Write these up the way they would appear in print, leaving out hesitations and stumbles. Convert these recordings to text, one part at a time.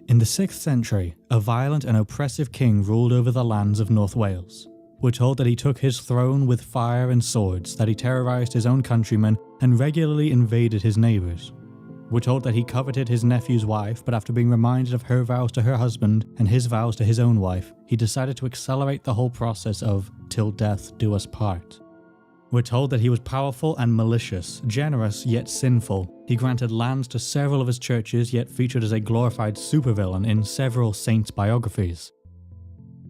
In the 6th century, a violent and oppressive king ruled over the lands of North Wales. We're told that he took his throne with fire and swords, that he terrorised his own countrymen and regularly invaded his neighbours. We're told that he coveted his nephew's wife, but after being reminded of her vows to her husband and his vows to his own wife, he decided to accelerate the whole process of "till death do us part." We're told that he was powerful and malicious, generous yet sinful. He granted lands to several of his churches, yet featured as a glorified supervillain in several saints' biographies.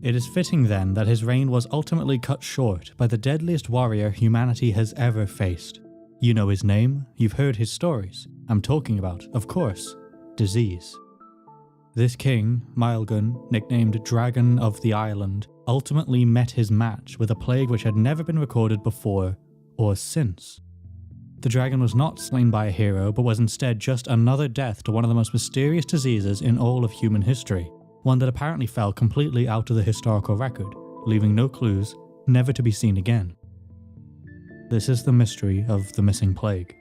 It is fitting then that his reign was ultimately cut short by the deadliest warrior humanity has ever faced. You know his name, you've heard his stories. I'm talking about, of course, disease. This king, Maelgwn, nicknamed Dragon of the Island, ultimately met his match with a plague which had never been recorded before or since. The dragon was not slain by a hero, but was instead just another death to one of the most mysterious diseases in all of human history, one that apparently fell completely out of the historical record, leaving no clues, never to be seen again. This is the mystery of the missing plague.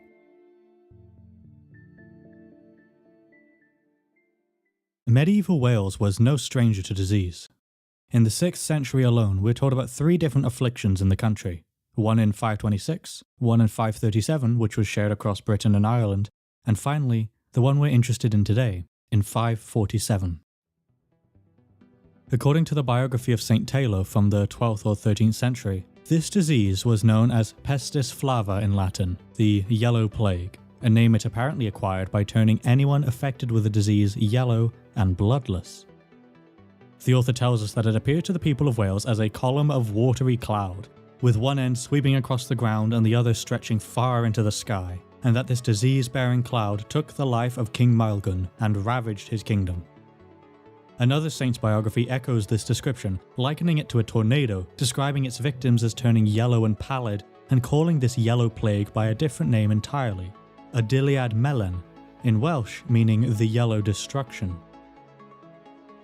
Medieval Wales was no stranger to disease. In the 6th century alone, we're told about 3 different afflictions in the country. One in 526, one in 537, which was shared across Britain and Ireland, and finally, the one we're interested in today, in 547. According to the biography of St. Taylor from the 12th or 13th century, this disease was known as pestis flava in Latin, the yellow plague, a name it apparently acquired by turning anyone affected with the disease yellow and bloodless. The author tells us that it appeared to the people of Wales as a column of watery cloud, with one end sweeping across the ground and the other stretching far into the sky, and that this disease-bearing cloud took the life of King Maelgwn and ravaged his kingdom. Another saint's biography echoes this description, likening it to a tornado, describing its victims as turning yellow and pallid, and calling this yellow plague by a different name entirely, Adiliad Melyn, in Welsh meaning the yellow destruction.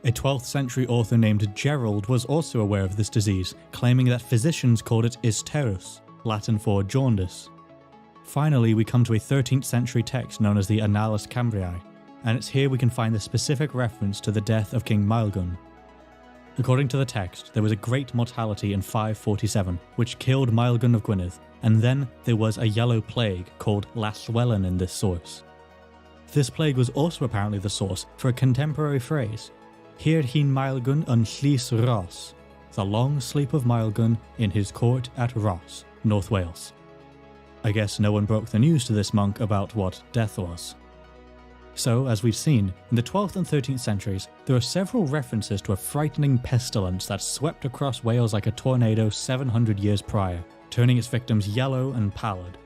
A 12th century author named Gerald was also aware of this disease, claiming that physicians called it isterus, Latin for jaundice. Finally, we come to a 13th century text known as the Annales Cambriae, and it's here we can find the specific reference to the death of King Maelgwn. According to the text, there was a great mortality in 547, which killed Maelgwn of Gwynedd, and then there was a yellow plague called Llywelyn in this source. This plague was also apparently the source for a contemporary phrase, Hir hin Maelgwn yn Llys Ross, the long sleep of Maelgwn in his court at Ross, North Wales. I guess no one broke the news to this monk about what death was. So, as we've seen, in the 12th and 13th centuries, there are several references to a frightening pestilence that swept across Wales like a tornado 700 years prior, turning its victims yellow and pallid.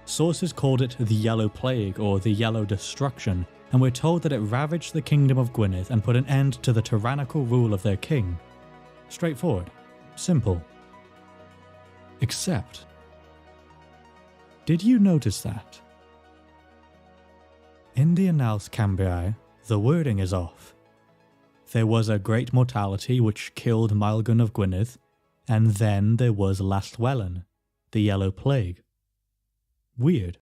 Sources called it the Yellow Plague or the Yellow Destruction, and we're told that it ravaged the kingdom of Gwynedd and put an end to the tyrannical rule of their king. Straightforward. Simple. Except, did you notice that? In the Annales Cambriae, the wording is off. There was a great mortality which killed Maelgwn of Gwynedd, and then there was Llywelyn, the Yellow Plague. Weird.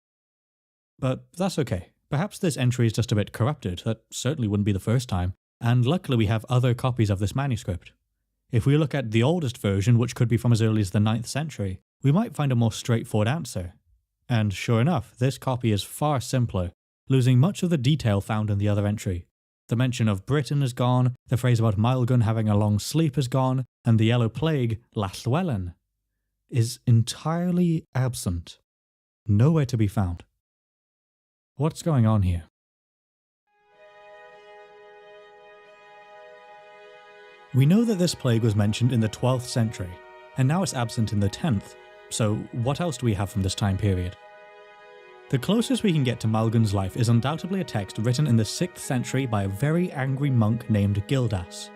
But that's okay. Perhaps this entry is just a bit corrupted. That certainly wouldn't be the first time, and luckily we have other copies of this manuscript. If we look at the oldest version, which could be from as early as the 9th century, we might find a more straightforward answer. And sure enough, this copy is far simpler, losing much of the detail found in the other entry. The mention of Britain is gone, the phrase about Maelgwn having a long sleep is gone, and the Yellow Plague, Llywelyn, is entirely absent. Nowhere to be found. What's going on here? We know that this plague was mentioned in the 12th century, and now it's absent in the 10th, so what else do we have from this time period? The closest we can get to Maelgwn's life is undoubtedly a text written in the 6th century by a very angry monk named Gildas.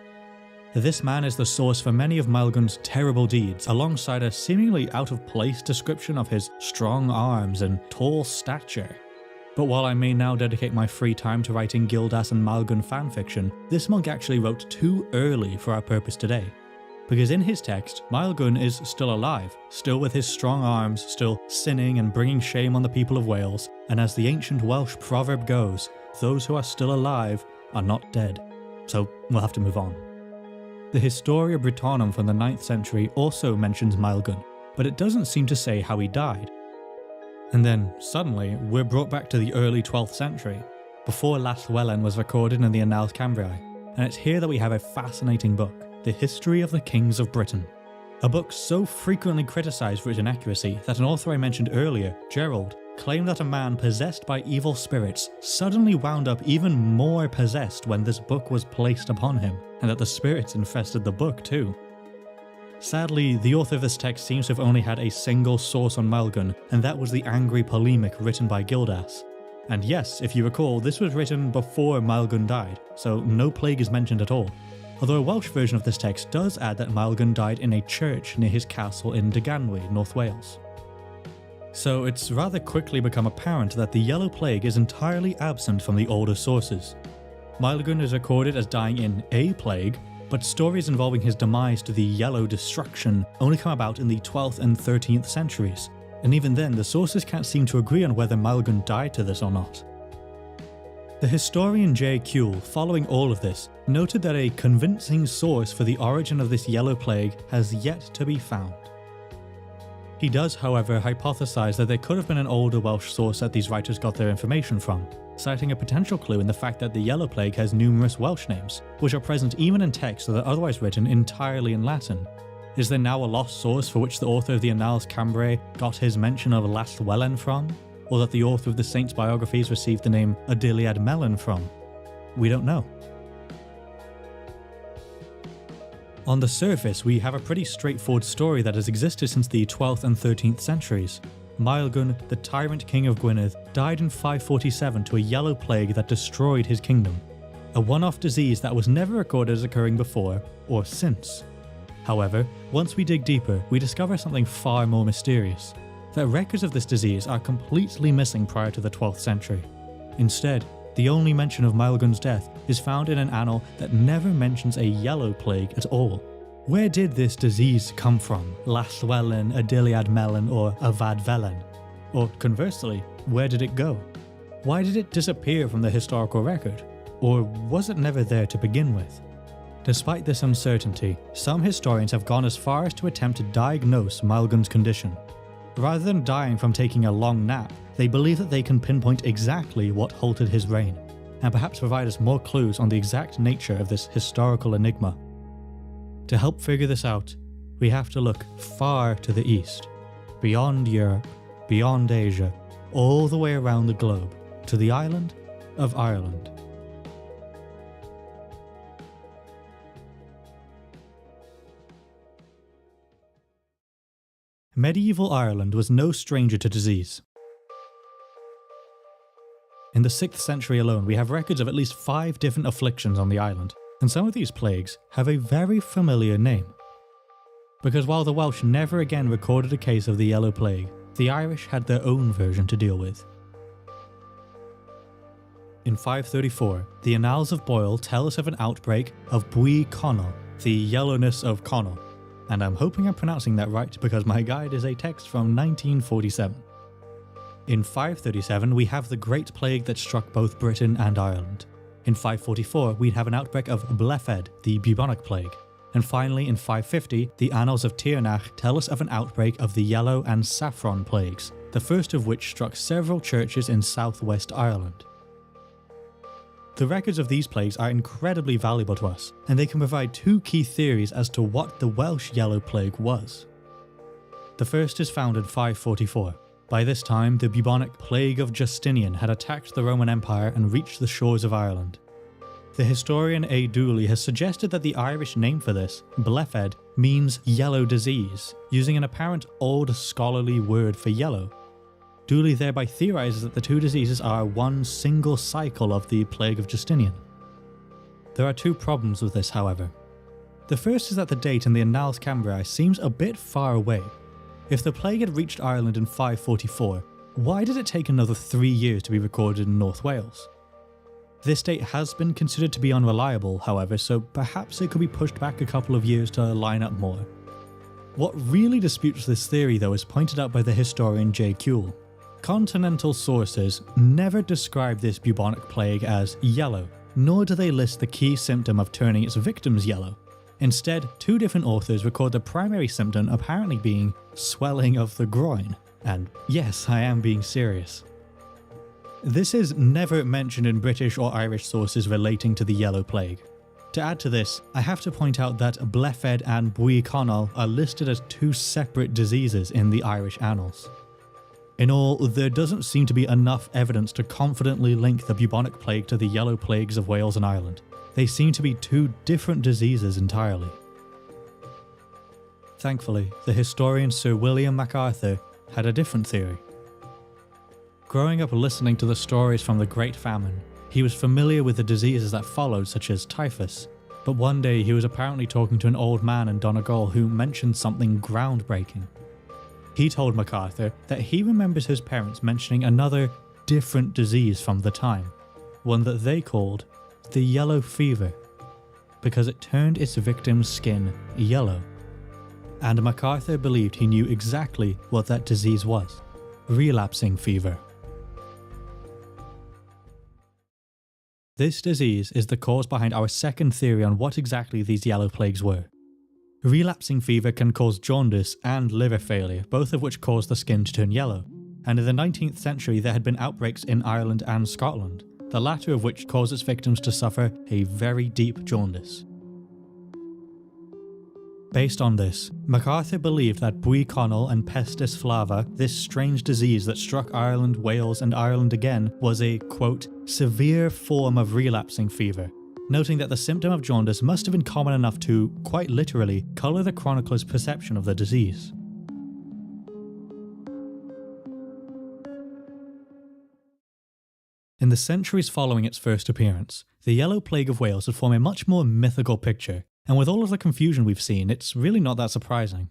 This man is the source for many of Maelgwn's terrible deeds, alongside a seemingly out-of-place description of his strong arms and tall stature. But while I may now dedicate my free time to writing Gildas and Maelgwn fanfiction, this monk actually wrote too early for our purpose today. Because in his text, Maelgwn is still alive, still with his strong arms, still sinning and bringing shame on the people of Wales, and as the ancient Welsh proverb goes, those who are still alive are not dead. so we'll have to move on. The Historia Brittonum from the 9th century also mentions Maelgwn, but it doesn't seem to say how he died. And then, suddenly, we're brought back to the early 12th century, before Llywelyn was recorded in the Annales Cambriae, and it's here that we have a fascinating book, The History of the Kings of Britain. A book so frequently criticised for its inaccuracy that an author I mentioned earlier, Gerald, claimed that a man possessed by evil spirits suddenly wound up even more possessed when this book was placed upon him, and that the spirits infested the book too. Sadly, the author of this text seems to have only had a single source on Maelgwn, and that was the angry polemic written by Gildas. And yes, if you recall, this was written before Maelgwn died, so no plague is mentioned at all. Although a Welsh version of this text does add that Maelgwn died in a church near his castle in Dyganwy, North Wales. So it's rather quickly become apparent that the Yellow Plague is entirely absent from the older sources. Maelgwn is recorded as dying in a plague, but stories involving his demise to the Yellow Destruction only come about in the 12th and 13th centuries, and even then the sources can't seem to agree on whether Maelgwn died to this or not. The historian J. Kuehl, following all of this, noted that a convincing source for the origin of this Yellow Plague has yet to be found. He does, however, hypothesize that there could have been an older Welsh source that these writers got their information from, citing a potential clue in the fact that the Yellow Plague has numerous Welsh names, which are present even in texts that are otherwise written entirely in Latin. Is there now a lost source for which the author of the Annales Cambriae got his mention of Llywelyn from? Or that the author of the saints' biographies received the name Adiliad Melyn from? We don't know. On the surface, we have a pretty straightforward story that has existed since the 12th and 13th centuries. Maelgwn, the tyrant king of Gwynedd, died in 547 to a yellow plague that destroyed his kingdom. A one-off disease that was never recorded as occurring before or since. However, once we dig deeper, we discover something far more mysterious. That records of this disease are completely missing prior to the 12th century. Instead, the only mention of Maelgwn's death is found in an annal that never mentions a yellow plague at all. Where did this disease come from? Llywelyn, Adiliad Melyn, or Avad Felyn? Or conversely, where did it go? Why did it disappear from the historical record? Or was it never there to begin with? Despite this uncertainty, some historians have gone as far as to attempt to diagnose Maelgwn's condition. Rather than dying from taking a long nap, they believe that they can pinpoint exactly what halted his reign, and perhaps provide us more clues on the exact nature of this historical enigma. To help figure this out, we have to look far to the east, beyond Europe, beyond Asia, all the way around the globe, to the island of Ireland. Medieval Ireland was no stranger to disease. In the 6th century alone, we have records of at least 5 different afflictions on the island, and some of these plagues have a very familiar name. Because while the Welsh never again recorded a case of the Yellow Plague, the Irish had their own version to deal with. In 534, the Annals of Boyle tell us of an outbreak of Bwy Connell, the yellowness of Connell, and I'm hoping I'm pronouncing that right because my guide is a text from 1947. In 537, we have the Great Plague that struck both Britain and Ireland. In 544, we'd have an outbreak of Blefed, the bubonic plague. And finally, in 550, the Annals of Tigernach tell us of an outbreak of the Yellow and Saffron plagues, the first of which struck several churches in southwest Ireland. The records of these plagues are incredibly valuable to us, and they can provide 2 key theories as to what the Welsh Yellow Plague was. The first is found in 544. By this time, the bubonic plague of Justinian had attacked the Roman Empire and reached the shores of Ireland. The historian A. Dooley has suggested that the Irish name for this, Blefed, means yellow disease, using an apparent old scholarly word for yellow. Dooley thereby theorizes that the 2 diseases are one single cycle of the plague of Justinian. There are 2 problems with this, however. The first is that the date in the Annales Cambriae seems a bit far away. If the plague had reached Ireland in 544, why did it take another 3 years to be recorded in North Wales? This date has been considered to be unreliable, however, so perhaps it could be pushed back a couple of years to line up more. What really disputes this theory, though, is pointed out by the historian J. Kuehl. Continental sources never describe this bubonic plague as yellow, nor do they list the key symptom of turning its victims yellow. Instead, two different authors record the primary symptom apparently being swelling of the groin. And yes, I am being serious. This is never mentioned in British or Irish sources relating to the Yellow Plague. To add to this, I have to point out that Blefed and Bui Connell are listed as two separate diseases in the Irish annals. In all, there doesn't seem to be enough evidence to confidently link the bubonic plague to the Yellow Plagues of Wales and Ireland. They seem to be two different diseases entirely. Thankfully, the historian Sir William MacArthur had a different theory. Growing up listening to the stories from the Great Famine, he was familiar with the diseases that followed, such as typhus, but one day he was apparently talking to an old man in Donegal who mentioned something groundbreaking. He told MacArthur that he remembers his parents mentioning another, different disease from the time, one that they called the yellow fever, because it turned its victim's skin yellow. And MacArthur believed he knew exactly what that disease was: relapsing fever. This disease is the cause behind our second theory on what exactly these yellow plagues were. Relapsing fever can cause jaundice and liver failure, both of which cause the skin to turn yellow, and in the 19th century there had been outbreaks in Ireland and Scotland, the latter of which caused its victims to suffer a very deep jaundice. Based on this, MacArthur believed that Bui Connell and Pestis flava, this strange disease that struck Ireland, Wales and Ireland again, was a, quote, severe form of relapsing fever, noting that the symptom of jaundice must have been common enough to, quite literally, colour the chronicler's perception of the disease. In the centuries following its first appearance, the Yellow Plague of Wales would form a much more mythical picture, and with all of the confusion we've seen, it's really not that surprising.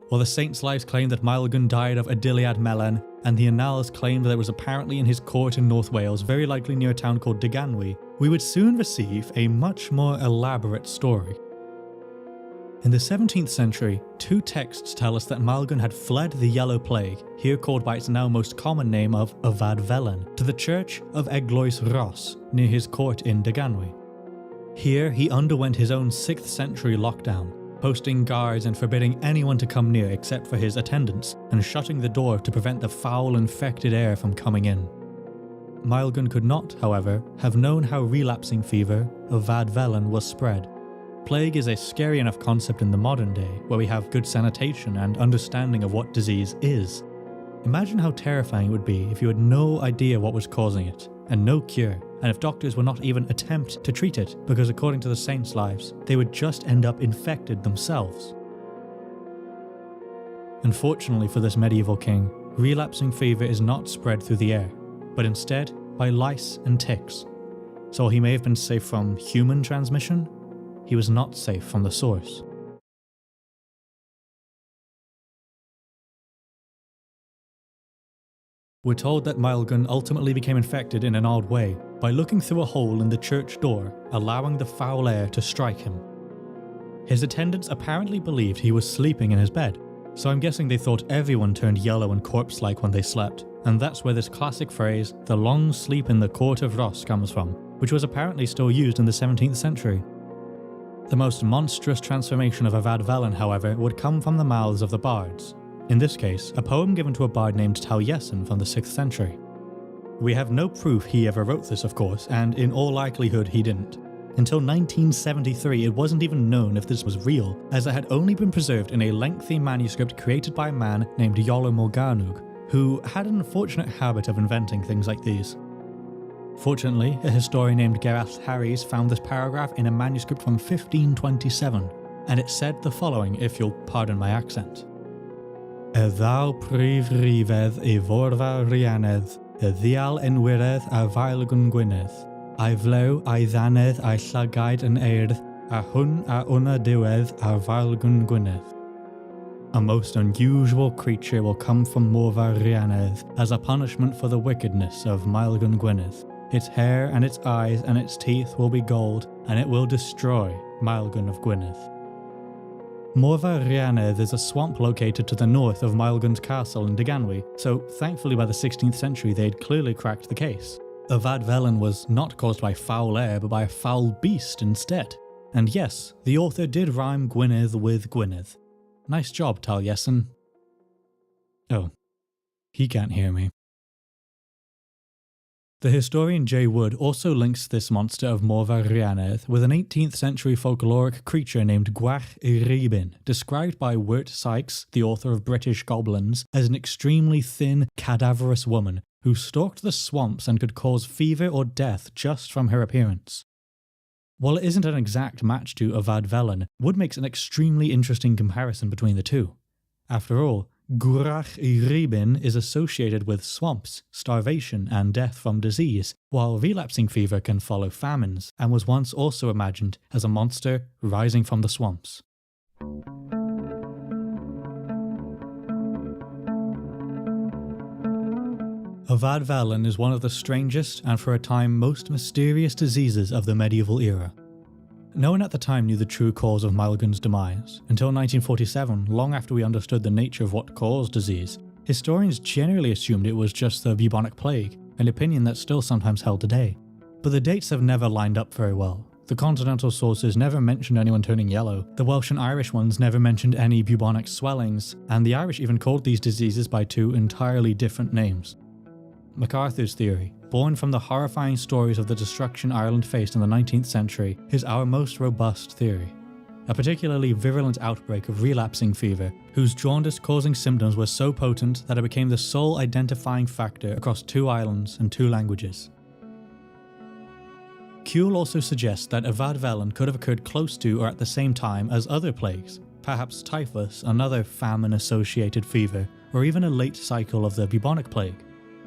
While the saints' lives claim that Maelgwn died of Adiliad Melen, and the Annals claimed that it was apparently in his court in North Wales, very likely near a town called Deganwy, we would soon receive a much more elaborate story. In the 17th century, two texts tell us that Maelgwn had fled the Yellow Plague, here called by its now most common name of Avad Velen, to the church of Eglwys Ross, near his court in Deganwy. Here he underwent his own 6th century lockdown, posting guards and forbidding anyone to come near except for his attendants, and shutting the door to prevent the foul infected air from coming in. Maelgwn could not, however, have known how relapsing fever, Avad Velen, was spread. Plague is a scary enough concept in the modern day, where we have good sanitation and understanding of what disease is. Imagine how terrifying it would be if you had no idea what was causing it, and no cure, and if doctors would not even attempt to treat it, because according to the saints' lives, they would just end up infected themselves. Unfortunately for this medieval king, relapsing fever is not spread through the air, but instead by lice and ticks. So while he may have been safe from human transmission, he was not safe from the source. We're told that Maelgwn ultimately became infected in an odd way, by looking through a hole in the church door, allowing the foul air to strike him. His attendants apparently believed he was sleeping in his bed, so I'm guessing they thought everyone turned yellow and corpse-like when they slept, and that's where this classic phrase, "the long sleep in the court of Ross," comes from, which was apparently still used in the 17th century. The most monstrous transformation of Avad Velen, however, would come from the mouths of the bards. In this case, a poem given to a bard named Taliesin from the 6th century. We have no proof he ever wrote this, of course, and in all likelihood he didn't. Until 1973, it wasn't even known if this was real, as it had only been preserved in a lengthy manuscript created by a man named Iolo Morgannwg, who had an unfortunate habit of inventing things like these. Fortunately, a historian named Gerallt Harries found this paragraph in a manuscript from 1527, and it said the following, if you'll pardon my accent. Thou prif rifedd e vorfa Rhianedd, ddial enwiredd a Maelgwn Gwynedd, a'i vlew a'i ddanedd a'i llagaid yn eirth, a hwn a una diwedd a Maelgwn Gwynedd. A most unusual creature will come from Morfa Rhianedd as a punishment for the wickedness of Maelgwn Gwynedd. Its hair and its eyes and its teeth will be gold, and it will destroy Maelgwn of Gwynedd. Morfa Rhianedd is a swamp located to the north of Maelgwn's castle in Deganwy, so thankfully by the 16th century they had clearly cracked the case. Avad Velen was not caused by foul air but by a foul beast instead. And yes, the author did rhyme Gwynedd with Gwynedd. Nice job, Taliesin. Oh, he can't hear me. The historian J. Wood also links this monster of Morfa Rhianedd with an 18th century folkloric creature named Gwach y Rhibyn, described by Wirt Sykes, the author of British Goblins, as an extremely thin, cadaverous woman who stalked the swamps and could cause fever or death just from her appearance. While it isn't an exact match to Avad Velen, Wood makes an extremely interesting comparison between the two. After all, Gwach y Rhibyn is associated with swamps, starvation, and death from disease, while relapsing fever can follow famines, and was once also imagined as a monster rising from the swamps. Avad Velen is one of the strangest and for a time most mysterious diseases of the medieval era. No one at the time knew the true cause of Maelgwn's demise. Until 1947, long after we understood the nature of what caused disease, historians generally assumed it was just the bubonic plague, an opinion that's still sometimes held today. But the dates have never lined up very well. The continental sources never mentioned anyone turning yellow, the Welsh and Irish ones never mentioned any bubonic swellings, and the Irish even called these diseases by two entirely different names. MacArthur's theory, born from the horrifying stories of the destruction Ireland faced in the 19th century, is our most robust theory. A particularly virulent outbreak of relapsing fever, whose jaundice-causing symptoms were so potent that it became the sole identifying factor across 2 islands and 2 languages. Kuehl also suggests that Avad Velen could have occurred close to or at the same time as other plagues, perhaps typhus, another famine-associated fever, or even a late cycle of the bubonic plague.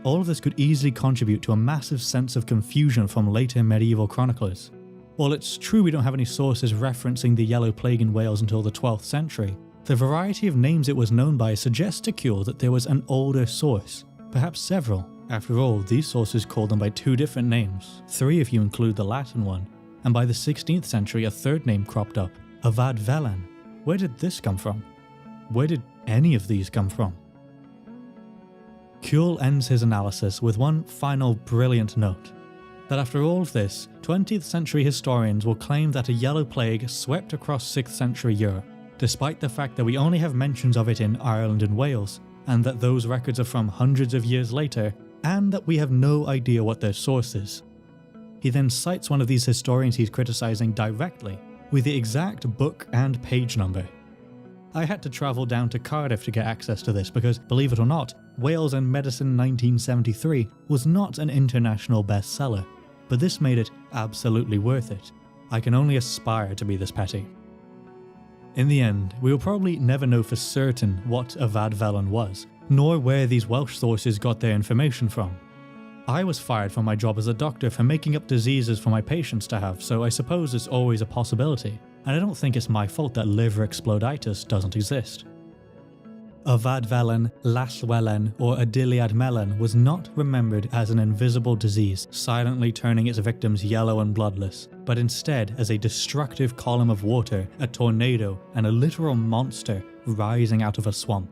All of this could easily contribute to a massive sense of confusion from later medieval chroniclers. While it's true we don't have any sources referencing the Yellow Plague in Wales until the 12th century, the variety of names it was known by suggests to Kuehl that there was an older source, perhaps several. After all, these sources called them by 2 different names, 3 if you include the Latin one, and by the 16th century a third name cropped up, Avad Velen. Where did this come from? Where did any of these come from? Kuehl ends his analysis with one final brilliant note, that after all of this, 20th century historians will claim that a yellow plague swept across 6th century Europe, despite the fact that we only have mentions of it in Ireland and Wales, and that those records are from hundreds of years later, and that we have no idea what their source is. He then cites one of these historians he's criticizing directly, with the exact book and page number. I had to travel down to Cardiff to get access to this because, believe it or not, Wales and Medicine 1973 was not an international bestseller, but this made it absolutely worth it. I can only aspire to be this petty. In the end, we will probably never know for certain what Avad Velen was, nor where these Welsh sources got their information from. I was fired from my job as a doctor for making up diseases for my patients to have, so I suppose it's always a possibility, and I don't think it's my fault that liver exploditis doesn't exist. Avad Velen, Llywelyn, or Adiliad Melyn was not remembered as an invisible disease silently turning its victims yellow and bloodless, but instead as a destructive column of water, a tornado, and a literal monster rising out of a swamp.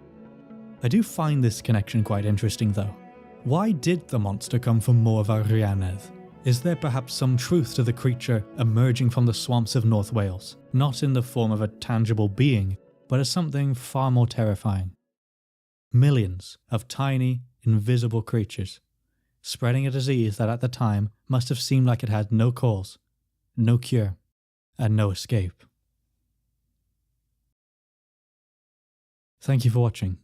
I do find this connection quite interesting though. Why did the monster come from Morfa Rhianedd? Is there perhaps some truth to the creature emerging from the swamps of North Wales, not in the form of a tangible being, but as something far more terrifying? Millions of tiny, invisible creatures, spreading a disease that at the time must have seemed like it had no cause, no cure, and no escape. Thank you for watching.